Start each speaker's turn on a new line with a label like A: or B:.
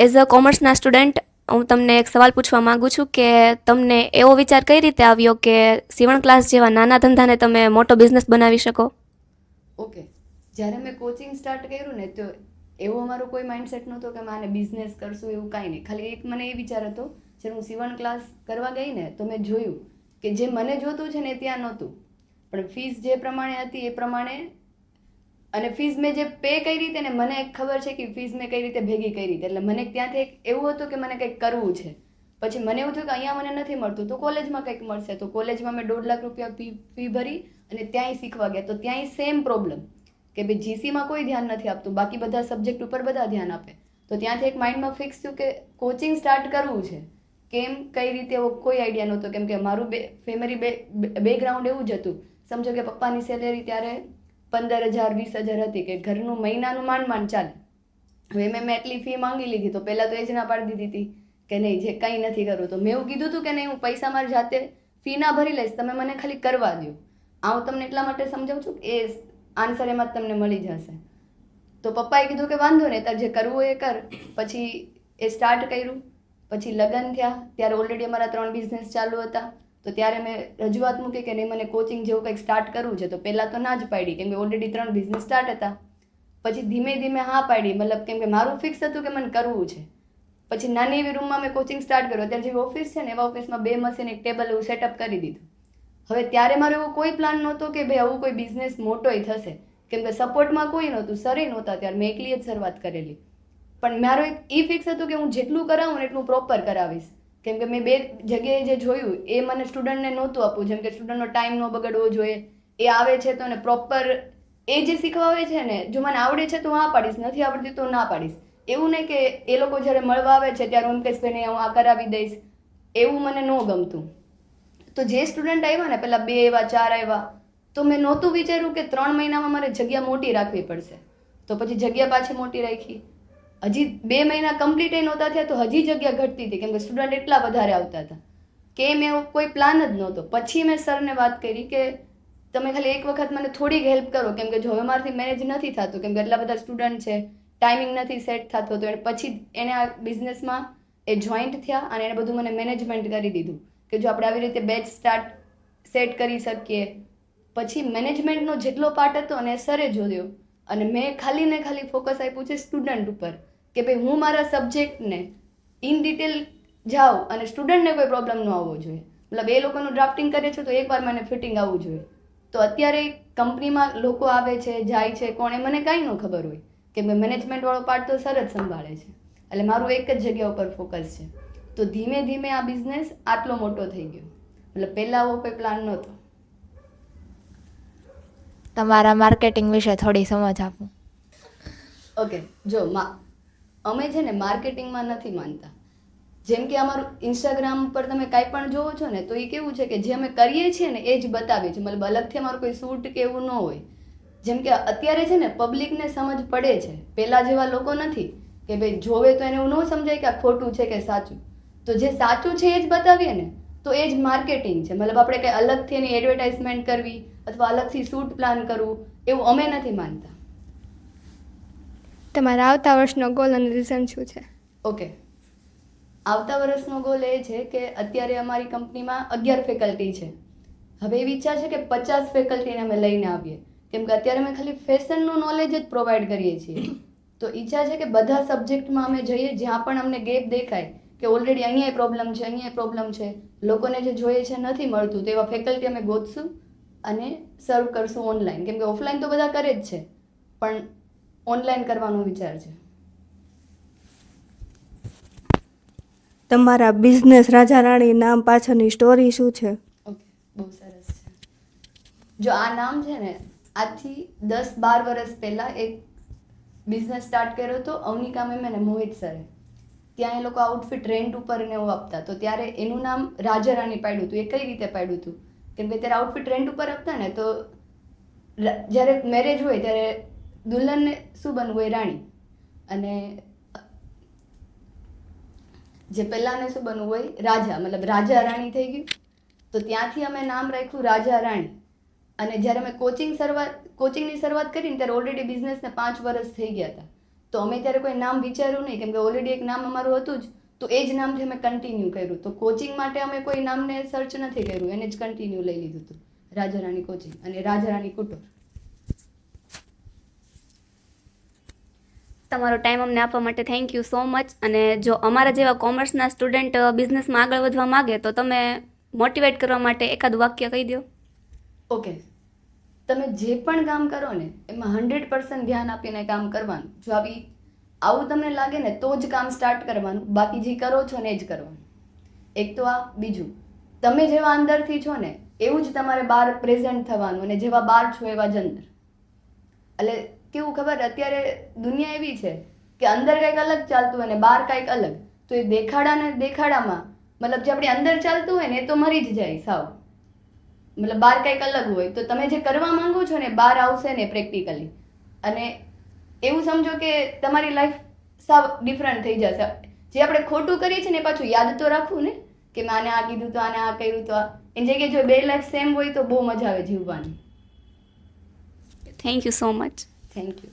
A: As a કોમર્સના student હું તમને એક સવાલ પૂછવા માગું છું કે તમને એવો વિચાર કઈ રીતે આવ્યો કે સીવણ ક્લાસ જેવા નાના ધંધાને તમે મોટો બિઝનેસ બનાવી શકો?
B: ઓકે, જ્યારે મેં કોચિંગ સ્ટાર્ટ કર્યું ને તો એવો અમારો કોઈ માઇન્ડસેટ નહોતો કે મારે બિઝનેસ કરશું, એવું કાંઈ નહીં. ખાલી એક મને એ વિચાર હતો, જ્યારે હું સીવણ ક્લાસ કરવા ગઈ ને તો મેં જોયું કે જે મને જોતું છે ને એ ત્યાં નહોતું, પણ ફીસ જે પ્રમાણે હતી એ પ્રમાણે, અને ફીસ મેં જે પે કઈ રીતે ને મને ખબર છે કે ફીસ મેં કઈ રીતે ભેગી કરી હતી, એટલે મને ત્યાંથી એક એવું હતું કે મને કંઈક કરવું છે. પછી મને એવું થયું કે અહીંયા મને નથી મળતું તો કોલેજમાં કંઈક મળશે, તો કોલેજમાં મેં 1.5 લાખ રૂપિયા ફી ભરી અને ત્યાંય શીખવા ગયા. તો ત્યાંય સેમ પ્રોબ્લેમ કે ભાઈ જીસીમાં કોઈ ધ્યાન નથી આપતું, બાકી બધા સબ્જેક્ટ ઉપર બધા ધ્યાન આપે. તો ત્યાંથી એક માઇન્ડમાં ફિક્સ થયું કે કોચિંગ સ્ટાર્ટ કરવું છે. કેમ, કઈ રીતે, એવો કોઈ આઈડિયા નહોતો, કેમ કે મારું ફેમિલી બેકગ્રાઉન્ડ એવું જ હતું. સમજો કે પપ્પાની સેલેરી ત્યારે 15,000 20,000 હતી, કે ઘરનું મહિનાનું માંડ ચાલે. હવે મેં એટલી ફી માંગી લીધી તો પહેલાં તો એ જ ના પાડી દીધી હતી કે નહીં, જે કંઈ નથી કરવું. તો મેં એવું કીધું હતું કે નહીં, હું પૈસા મારી જાતે ફી ના ભરી લઈશ, તમે મને ખાલી કરવા દો. હું તમને એટલા માટે સમજાવું છું કે એ આન્સર એમાં જ તમને મળી જશે. તો પપ્પાએ કીધું કે વાંધો નહીં, તારે જે કરવું એ કર. પછી એ સ્ટાર્ટ કર્યું. પછી લગ્ન થયા ત્યારે ઓલરેડી અમારા 3 બિઝનેસ ચાલુ હતા. તો ત્યારે મેં રજૂઆત મૂકી કે નહીં, મને કોચિંગ જેવું કંઈક સ્ટાર્ટ કરવું છે. તો પહેલાં તો ના જ પાડી, કેમ કે ઓલરેડી 3 બિઝનેસ સ્ટાર્ટ હતા. પછી ધીમે ધીમે હા પાડી, મતલબ કેમ કે મારું ફિક્સ હતું કે મને કરવું છે. પછી નાની એવી રૂમમાં મેં કોચિંગ સ્ટાર્ટ કર્યું. અત્યારે જેવી ઓફિસ છે ને એવા ઓફિસમાં 2 મશીન, એક ટેબલ એવું સેટઅપ કરી દીધું. હવે ત્યારે મારો એવો કોઈ પ્લાન નહોતો કે ભાઈ આવું કોઈ બિઝનેસ મોટોય થશે, કેમ કે સપોર્ટમાં કોઈ નહોતું, સરે નહોતા. ત્યારે મેં એકલીએ જ શરૂઆત કરેલી. પણ મારો એક એ ફિક્સ હતું કે હું જેટલું કરાવું ને એટલું પ્રોપર કરાવીશ, કેમ કે મેં 2 જગ્યાએ જે જોયું એ મને સ્ટુડન્ટને નહોતું આપવું. જેમ કે સ્ટુડન્ટનો ટાઈમ ન બગડવો જોઈએ, એ આવે છે તો એને પ્રોપર એ જે શીખવાવે છે ને, જો મને આવડે છે તો હા પાડીશ, નથી આવડતી તો ના પાડીશ. એવું નહીં કે એ લોકો જ્યારે મળવા આવે છે ત્યારે હું કહીશ ભાઈ હું આ કરાવી દઈશ, એવું મને ન ગમતું. તો જે સ્ટુડન્ટ આવ્યા ને, પહેલાં 2 આવ્યા, 4 આવ્યા, તો મેં નહોતું વિચાર્યું કે 3 મહિનામાં મારે જગ્યા મોટી રાખવી પડશે. તો પછી જગ્યા પાછી મોટી રાખી. હજી 2 મહિના કમ્પ્લીટ નહોતા થયા તો હજી જગ્યા ઘટતી હતી, કેમ કે સ્ટુડન્ટ એટલા વધારે આવતા હતા કે મેં કોઈ પ્લાન જ નહોતો. પછી મેં સરને વાત કરી કે તમે ખાલી એક વખત મને થોડીક હેલ્પ કરો, કેમ કે જો હવે મારાથી મેનેજ નથી થતું, કેમ કે એટલા બધા સ્ટુડન્ટ છે, ટાઈમિંગ નથી સેટ થતો. તો પછી એને આ બિઝનેસમાં એ જોઈન્ટ થયા અને એને બધું મને મેનેજમેન્ટ કરી દીધું કે જો આપણે આવી રીતે બેચ સેટ કરી શકીએ. પછી મેનેજમેન્ટનો જેટલો પાર્ટ હતો ને એ સરે જોયો, અને મેં ખાલી ને ખાલી ફોકસ આપ્યું છે સ્ટુડન્ટ ઉપર, કે ભાઈ હું મારા સબ્જેક્ટને ઇન ડિટેલ જાઉં અને સ્ટુડન્ટને કોઈ પ્રોબ્લેમ ન આવવો જોઈએ. મતલબ એ લોકોનું ડ્રાફ્ટિંગ કરે છે તો એકવાર મને ફિટિંગ આવવું જોઈએ. તો અત્યારે કંપનીમાં લોકો આવે છે, જાય છે, કોણ, એ મને કાંઈ ન ખબર હોય, કેમ કે મેનેજમેન્ટવાળો પાર્ટ તો સર જ સંભાળે છે. એટલે મારું એક જ જગ્યા ઉપર ફોકસ છે. તો ધીમે ધીમે આ બિઝનેસ આટલો મોટો થઈ ગયો. મતલબ પહેલાં આવો કોઈ પ્લાન નહોતો.
C: તમારા માર્કેટિંગ વિશે થોડી સમજ આપો.
B: ઓકે, જો અમે છે ને માર્કેટિંગમાં નથી માનતા. જેમ કે અમારું ઇન્સ્ટાગ્રામ પર તમે કાંઈ પણ જોવો છો ને તો એ કેવું છે કે જે અમે કરીએ છીએ ને એ જ બતાવીએ છીએ, મતલબ અલગથી અમારું કોઈ શૂટ કે એવું ન હોય. જેમ કે અત્યારે છે ને પબ્લિકને સમજ પડે છે, પહેલાં જેવા લોકો નથી કે ભાઈ જોવે તો એને એવું ન સમજાય કે આ ખોટું છે કે સાચું. તો જે સાચું છે એ જ બતાવીએ ને તો એ જ માર્કેટિંગ છે. મતલબ આપણે કંઈ અલગથી એની એડવર્ટાઇઝમેન્ટ કરવી અથવા અલગથી શૂટ પ્લાન કરવું એવું અમે નથી માનતા.
D: તમારા આવતા વર્ષનો ગોલ અને રિઝન શું છે?
B: ઓકે, આવતા વર્ષનો ગોલ એ છે કે અત્યારે અમારી કંપનીમાં 11 ફેકલ્ટી છે. હવે એવી ઈચ્છા છે કે 50 ફેકલ્ટીને અમે લઈને આવીએ, કેમ કે અત્યારે અમે ખાલી ફેશનનું નોલેજ જ પ્રોવાઈડ કરીએ છીએ. તો ઈચ્છા છે કે બધા સબ્જેક્ટમાં અમે જઈએ, જ્યાં પણ અમને ગેપ દેખાય કે ઓલરેડી અહીંયા પ્રોબ્લેમ છે, અહીંયા પ્રોબ્લેમ છે, લોકોને જે જોઈએ છે નથી મળતું, તો એવા ફેકલ્ટી અમે ગોતશું અને સર્વ કરશું ઓનલાઈન. કેમ કે ઓફલાઈન તો બધા કરે જ છે, પણ ઓનલાઈન કરવાનો વિચાર છે.
E: તમારા બિઝનેસ રાજા રાણી નામ પાછળની સ્ટોરી શું છે?
B: ઓકે, બહુ સરસ છે. જો આ નામ છે ને, આજથી 10-12 વર્ષ પહેલાં એક બિઝનેસ સ્ટાર્ટ કર્યો હતો અવનિકા મેમ અને મોહિત સરે. ત્યાં એ લોકો આઉટફિટ રેન્ટ ઉપર ને એવું આપતા, તો ત્યારે એનું નામ રાજા રાણી પાડ્યું હતું. એ કઈ રીતે પાડ્યું હતું, કેમ કે ત્યારે આઉટફિટ રેન્ટ ઉપર આપતા ને, તો જ્યારે મેરેજ હોય ત્યારે દુલ્હનને શું બનવું હોય, રાણી, અને જે પહેલાંને શું બનવું હોય, રાજા, મતલબ રાજા રાણી થઈ ગયું. તો ત્યાંથી અમે નામ રાખ્યું રાજા રાણી. અને જ્યારે અમે કોચિંગની શરૂઆત કરીને ત્યારે ઓલરેડી બિઝનેસને 5 વર્ષ થઈ ગયા હતા. તો અમે ત્યારે કોઈ નામ વિચાર્યું નહીં, કેમ કે ઓલરેડી એક નામ અમારું હતું જ, તો એ જ નામથી અમે કન્ટિન્યુ કર્યું. તો કોચિંગ માટે અમે કોઈ નામને સર્ચ નથી કર્યું, એને જ કન્ટિન્યુ લઈ લીધું હતું, રાજારાણી કોચિંગ અને રાજારાણી કુટુર.
A: તમારો ટાઈમ અમને આપવા માટે થેન્ક યુ સો મચ. અને જો અમારા જેવા કોમર્સના સ્ટુડન્ટ બિઝનેસમાં આગળ વધવા માગે તો તમે મોટિવેટ કરવા માટે એકાદ વાક્ય કહી દો.
B: ઓકે, તમે જે પણ કામ કરો ને એમાં 100% ધ્યાન આપીને કામ કરવાનું. જો આવું તમને લાગે ને તો જ કામ સ્ટાર્ટ કરવાનું, બાકી જે કરો છો ને એ જ કરવાનું. એક તો આ. બીજું, તમે જેવા અંદરથી છો ને એવું જ તમારે બહાર પ્રેઝન્ટ થવાનું, અને જેવા બહાર છો એવા જ અંદર. એટલે કેવું ખબર, અત્યારે દુનિયા એવી છે કે અંદર કંઈક અલગ ચાલતું હોય ને બહાર કંઈક અલગ. તો એ દેખાડામાં મતલબ જે આપણી અંદર ચાલતું હોય ને એ તો મરી જ જાય સાવ. મતલબ બહાર કંઈક અલગ હોય, તો તમે જે કરવા માંગો છો ને બહાર આવશે ને પ્રેક્ટિકલી. અને એવું સમજો કે તમારી લાઈફ સાવ ડિફરન્ટ થઈ જશે. જે આપણે ખોટું કરીએ છીએ ને પાછું યાદ તો રાખવું ને, કે મેં આને આ કીધું તો આને આ કર્યું તો આ. એની જગ્યાએ જો 2 લાઈફ સેમ હોય તો બહુ મજા આવે જીવવાની.
A: Thank you so much.
B: Thank you.